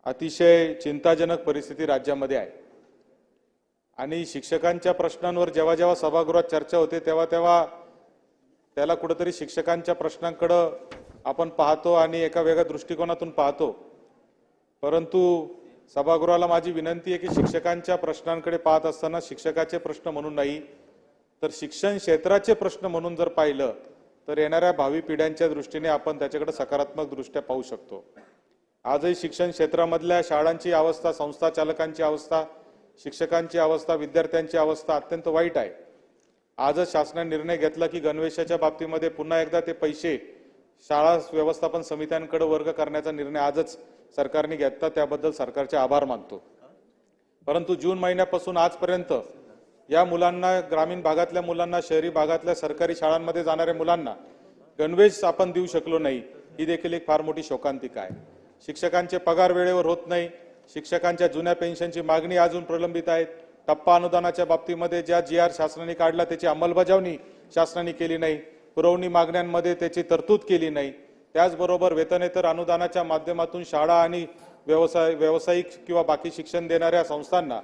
अतिशय चिंताजनक परिस्थिती राज्यामध्ये आहे आणि शिक्षकांच्या प्रश्नांवर जेव्हा जेव्हा सभागृहात चर्चा होते तेव्हा तेव्हा त्याला कुठेतरी शिक्षकांच्या प्रश्नांकडे आपण पाहतो आणि एका वेगळ्या दृष्टिकोनातून पाहतो। परंतु सभागृहाला माझी विनंती आहे की शिक्षकांच्या प्रश्नांकडे पाहत असताना शिक्षकाचे प्रश्न म्हणून नाही तर शिक्षण क्षेत्राचे प्रश्न म्हणून जर पाहिलं तर येणाऱ्या भावी पिढ्यांच्या दृष्टीने आपण त्याच्याकडे सकारात्मक दृष्ट्या पाहू शकतो। आजही शिक्षण क्षेत्रामधल्या शाळांची अवस्था, संस्था चालकांची अवस्था, शिक्षकांची अवस्था, विद्यार्थ्यांची अवस्था अत्यंत वाईट आहे। आजच शासनाने निर्णय घेतला की गणवेशाच्या बाबतीमध्ये पुन्हा एकदा ते पैसे शाळा व्यवस्थापन समित्यांकडे वर्ग करण्याचा निर्णय आजच सरकारने घेतला, त्याबद्दल सरकारचे आभार मानतो। परंतु जून महिन्यापासून आजपर्यंत या मुलांना, ग्रामीण भागातल्या मुलांना, शहरी भागातल्या सरकारी शाळांमध्ये जाणाऱ्या मुलांना गणवेश आपण देऊ शकलो नाही, ही देखील एक फार मोठी शोकांतिका आहे। शिक्षकांचे पगार वेळेवर होत नाही, शिक्षकांच्या जुन्या पेन्शनची मागणी अजून प्रलंबित आहे। टप्पा अनुदानाच्या बाबतीमध्ये ज्या GR शासनाने काढला त्याची अंमलबजावणी शासनाने केली नाही, पुरवणी मागण्यांमध्ये त्याची तरतूद केली नाही। त्याचबरोबर वेतनेतर अनुदानाच्या माध्यमातून शाळा आणि व्यावसायिक किंवा बाकी शिक्षण देणाऱ्या संस्थांना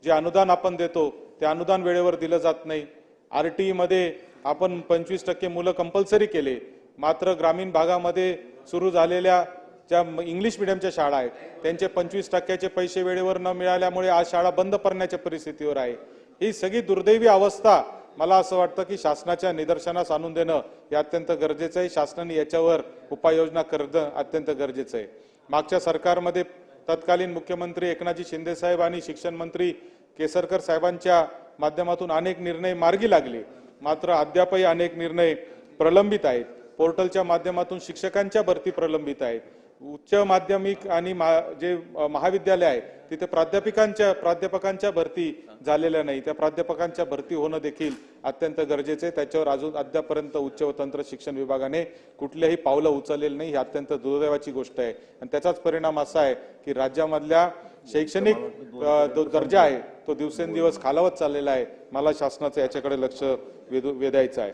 जे अनुदान आपण देतो ते अनुदान वेळेवर दिलं जात नाही। RTE मध्ये आपण 25% मुलं कंपल्सरी केले, मात्र ग्रामीण भागामध्ये सुरू झालेल्या ज्या इंग्लिश मीडियमच्या शाळा आहेत त्यांचे 25% पैसे वेळेवर न मिळाल्यामुळे आज शाळा बंद करण्याच्या परिस्थितीवर आहे। ही सगळी दुर्दैवी अवस्था मला असं वाटतं की शासनाच्या निदर्शनास आणून देणं हे अत्यंत गरजेचं आहे। शासनाने याच्यावर उपाययोजना करणं अत्यंत गरजेचं आहे। मागच्या सरकारमध्ये तत्कालीन मुख्यमंत्री एकनाथजी शिंदे साहेब आणि शिक्षण मंत्री केसरकर साहेबांच्या माध्यमातून अनेक निर्णय मार्गी लागले, मात्र अद्यापही अनेक निर्णय प्रलंबित आहेत। पोर्टलच्या माध्यमातून शिक्षकांच्या भरती प्रलंबित आहेत। उच्च माध्यमिक आणि जे महाविद्यालय आहे तिथे प्राध्यापकांच्या भरती झालेल्या नाही, त्या प्राध्यापकांच्या भरती होणं देखील अत्यंत गरजेचे आहे। त्याच्यावर अजून अद्यापर्यंत उच्च व तंत्र शिक्षण विभागाने कुठलेही पावलं उचललेली नाही, ही अत्यंत दुर्दैवाची गोष्ट आहे। आणि त्याचाच परिणाम असा आहे की राज्यामधल्या शैक्षणिक दर्जा आहे तो दिवसेंदिवस खालावत चाललेला आहे। मला शासनाचं याच्याकडे लक्ष वेधायचं आहे।